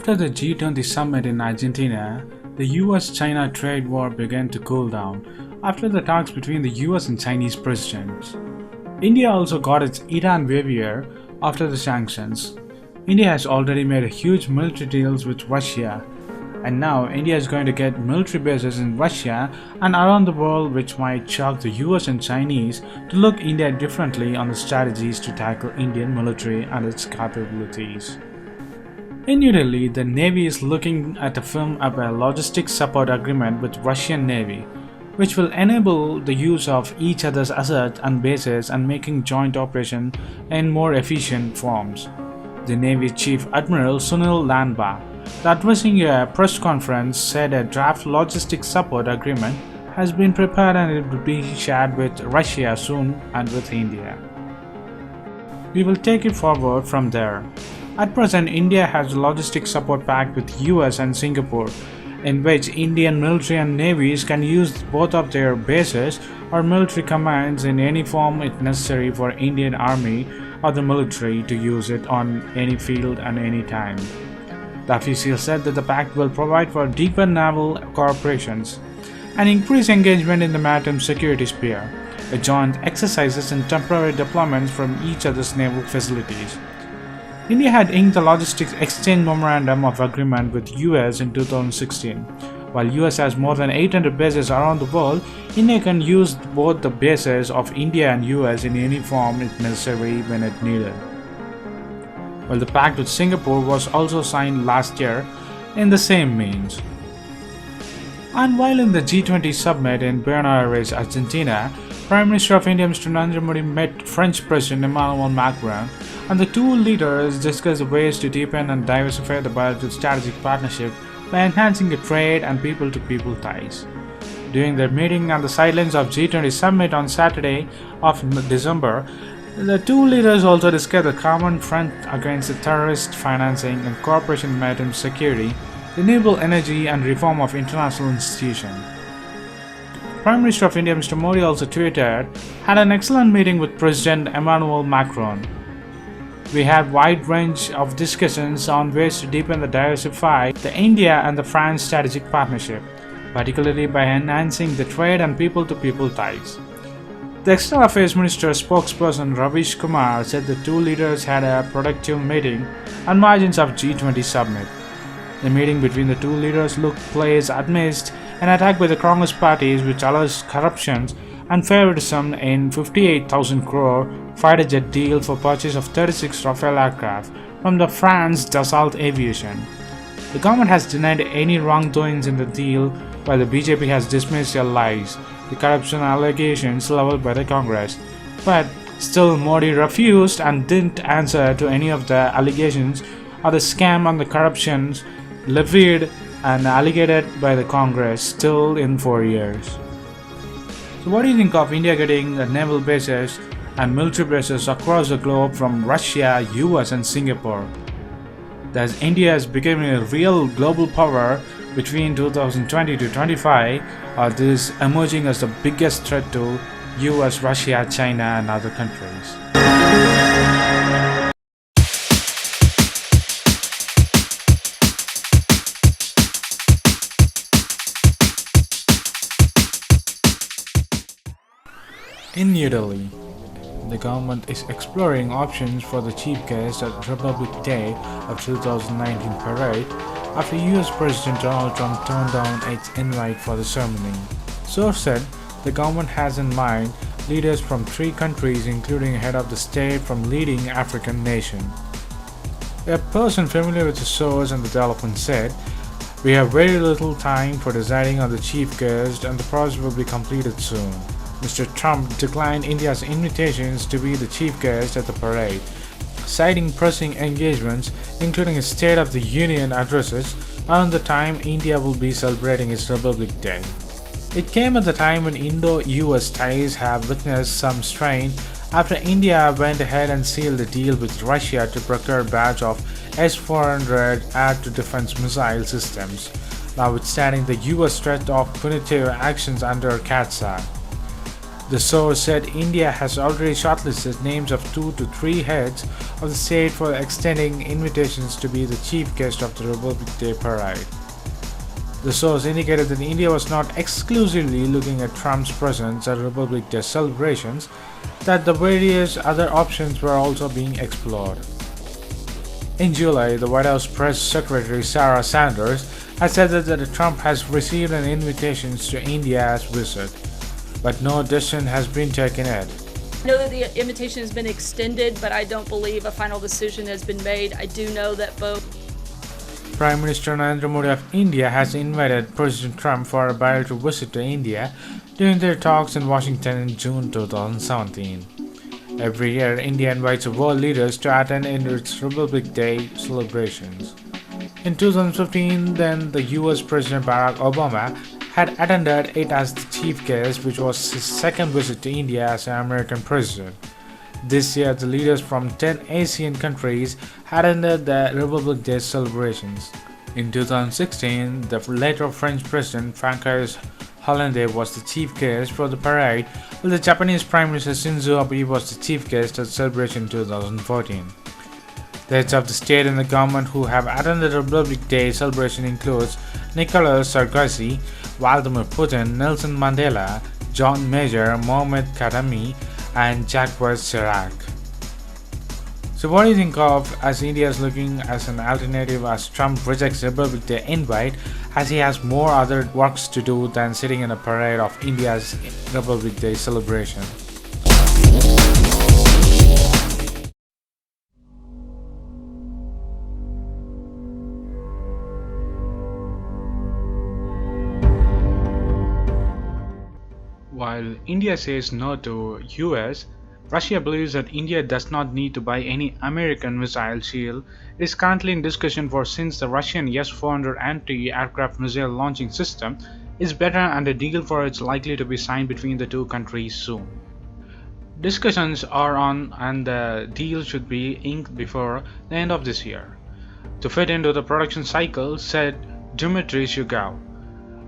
After the G20 summit in Argentina, the US-China trade war began to cool down after the talks between the US and Chinese presidents. India also got its Iran waiver after the sanctions. India has already made a huge military deals with Russia, and now India is going to get military bases in Russia and around the world, which might shock the US and Chinese to look India differently on the strategies to tackle Indian military and its capabilities. In New Delhi, the Navy is looking at a firm up a logistics support agreement with Russian Navy, which will enable the use of each other's assets and bases and making joint operation in more efficient forms. The Navy Chief Admiral Sunil Lanba, addressing a press conference, said a draft logistics support agreement has been prepared and it will be shared with Russia soon and with India. We will take it forward from there. At present, India has a logistics support pact with US and Singapore, in which Indian military and navies can use both of their bases or military commands in any form if necessary for Indian Army or the military to use it on any field and any time. The official said that the pact will provide for deeper naval cooperations and increase engagement in the maritime security sphere, joint exercises and temporary deployments from each other's naval facilities. India had inked the Logistics Exchange Memorandum of Agreement with US in 2016. While US has more than 800 bases around the world, India can use both the bases of India and US in any form if necessary when it needed. While the pact with Singapore was also signed last year in the same means. And while in the G20 summit in Buenos Aires, Argentina, Prime Minister of India Mr. Narendra Modi met French President Emmanuel Macron, and the two leaders discussed ways to deepen and diversify the bilateral strategic partnership by enhancing the trade and people-to-people ties. During their meeting on the sidelines of G20 summit on Saturday of December, the two leaders also discussed the common front against the terrorist financing and cooperation in maritime security, renewable energy and reform of international institutions. Prime Minister of India Mr. Modi also tweeted, "Had an excellent meeting with President Emmanuel Macron. We had wide range of discussions on ways to deepen and diversify the India and the France strategic partnership, particularly by enhancing the trade and people-to-people ties." The External Affairs Minister spokesperson Ravish Kumar said the two leaders had a productive meeting on margins of G20 summit. The meeting between the two leaders took place amidst an attack by the Congress parties which allows corruption and favoritism in 58,000 crore fighter jet deal for purchase of 36 Rafale aircraft from the France Dassault Aviation. The government has denied any wrongdoings in the deal, while the BJP has dismissed their lies, the corruption allegations leveled by the Congress. But still, Modi refused and didn't answer to any of the allegations or the scam on the corruptions levied and alleged by the Congress still in 4 years. So what do you think of India getting the naval bases and military bases across the globe from Russia, US and Singapore? Thus, India is becoming a real global power between 2020 to 25, or this emerging as the biggest threat to US, Russia, China and other countries. In New Delhi, the government is exploring options for the chief guest at Republic Day of 2019 parade after US President Donald Trump turned down its invite for the ceremony. Source said the government has in mind leaders from 3 countries, including head of the state from leading African nation. A person familiar with the source and the development said, "We have very little time for deciding on the chief guest and the process will be completed soon." Mr. Trump declined India's invitations to be the chief guest at the parade, citing pressing engagements, including a State of the Union addresses, around the time India will be celebrating its Republic Day. It came at the time when Indo-US ties have witnessed some strain after India went ahead and sealed a deal with Russia to procure a batch of S-400 air-to-defense missile systems, notwithstanding the US threat of punitive actions under CATSA. The source said India has already shortlisted names of 2 to 3 heads of the state for extending invitations to be the chief guest of the Republic Day parade. The source indicated that India was not exclusively looking at Trump's presence at Republic Day celebrations, that the various other options were also being explored. In July, the White House Press Secretary Sarah Sanders has said that Trump has received an invitation to India's visit, but no decision has been taken yet. I know that the invitation has been extended, but I don't believe a final decision has been made. I do know that both Prime Minister Narendra Modi of India has invited President Trump for a bilateral visit to India during their talks in Washington in June 2017. Every year, India invites world leaders to attend in its Republic Day celebrations. In 2015, then the US President Barack Obama had attended it as the chief guest, which was his second visit to India as an American president. This year, the leaders from 10 Asian countries had attended the Republic Day celebrations. In 2016, the later French President Francois Hollande was the chief guest for the parade, while the Japanese Prime Minister Shinzo Abe was the chief guest at the celebration in 2014. The heads of the state and the government who have attended the Republic Day celebration includes Nicolas Sarkozy, Vladimir Putin, Nelson Mandela, John Major, Mohamed Khatami, and Jacques Chirac. So what do you think of as India is looking as an alternative as Trump rejects the Republic Day invite, as he has more other works to do than sitting in a parade of India's Republic Day celebration? While India says no to US, Russia believes that India does not need to buy any American missile shield. It is currently in discussion for since the Russian S-400 anti-aircraft missile launching system is better and a deal for it is likely to be signed between the two countries soon. Discussions are on and the deal should be inked before the end of this year, to fit into the production cycle, said Dmitry Shugov,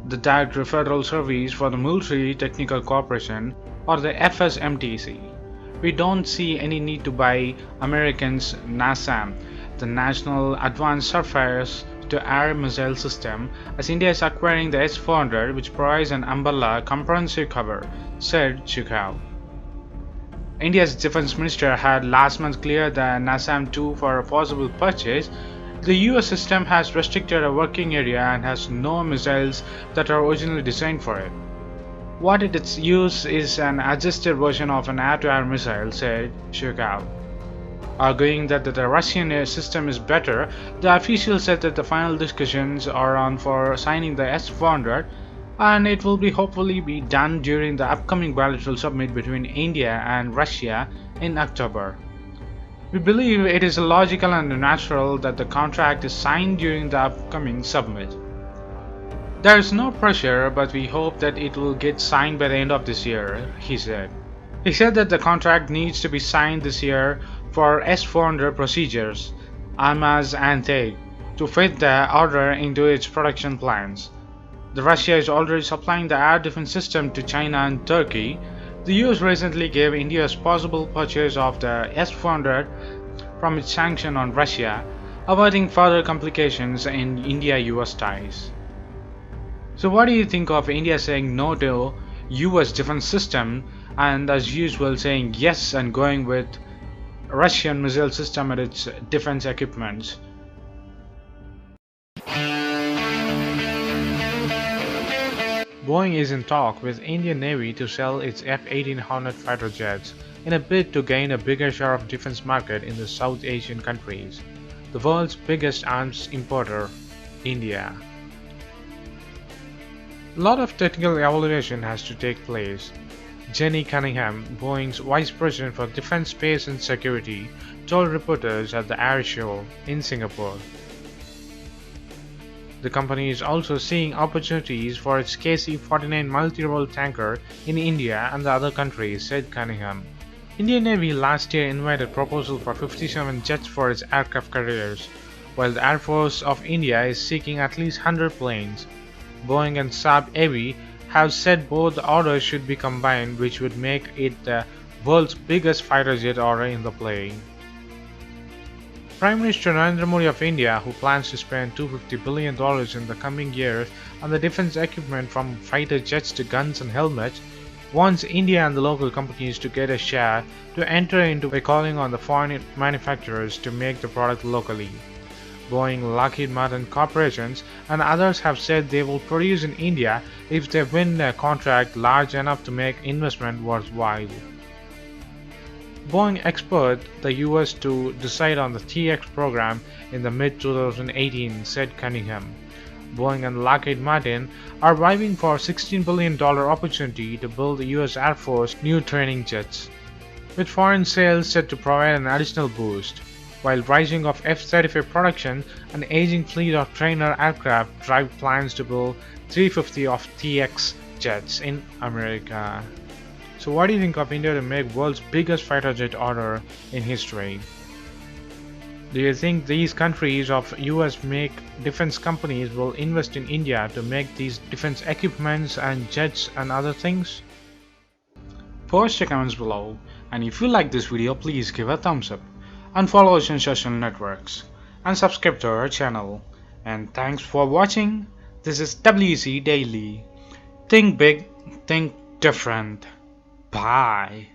the Director of Federal Service for the Military Technical Corporation, or the FSMTC. We don't see any need to buy Americans' NASAM, the National Advanced Surface-to-Air Missile System, as India is acquiring the S-400, which provides an umbrella comprehensive cover, said Shugov. India's Defense Minister had last month cleared the NASAM-2 for a possible purchase. The US system has restricted a working area and has no missiles that are originally designed for it. What its use is an adjusted version of an air-to-air missile, said Shugov. Arguing that the Russian air system is better, the official said that the final discussions are on for signing the S-400, and it will hopefully be done during the upcoming bilateral summit between India and Russia in October. We believe it is logical and natural that the contract is signed during the upcoming summit. There is no pressure, but we hope that it will get signed by the end of this year, he said. He said that the contract needs to be signed this year for S-400 procedures, AMAS and TAG, to fit the order into its production plans. The Russia is already supplying the air defense system to China and Turkey. The US recently gave India's possible purchase of the S-400 from its sanction on Russia, averting further complications in India-US ties. So what do you think of India saying no to US defense system and as usual saying yes and going with Russian missile system and its defense equipments? Boeing is in talk with Indian Navy to sell its F-18 Hornet fighter jets in a bid to gain a bigger share of defense market in the South Asian countries. The world's biggest arms importer, India. A lot of technical evaluation has to take place. Jenny Cunningham, Boeing's Vice President for Defense, Space and Security, told reporters at the air show in Singapore. The company is also seeing opportunities for its KC-49 multi-role tanker in India and the other countries, said Cunningham. Indian Navy last year invited proposal for 57 jets for its aircraft carriers, while the Air Force of India is seeking at least 100 planes. Boeing and Saab Avi have said both orders should be combined, which would make it the world's biggest fighter jet order in the play. Prime Minister Narendra Modi of India, who plans to spend $250 billion in the coming years on the defense equipment from fighter jets to guns and helmets, wants India and the local companies to get a share to enter into by calling on the foreign manufacturers to make the product locally. Boeing, Lockheed Martin corporations and others have said they will produce in India if they win a contract large enough to make investment worthwhile. Boeing expects the US to decide on the TX program in the mid-2018, said Cunningham. Boeing and Lockheed Martin are vying for a $16 billion opportunity to build the US Air Force new training jets, with foreign sales set to provide an additional boost, while rising of F-35 production and aging fleet of trainer aircraft drive plans to build 350 of TX jets in America. So what do you think of India to make world's biggest fighter jet order in history? Do you think these countries of US make defense companies will invest in India to make these defense equipments and jets and other things? Post your comments below, and if you like this video, please give a thumbs up and follow us on social networks and subscribe to our channel. And thanks for watching. This is WC Daily. Think big, think different. Bye.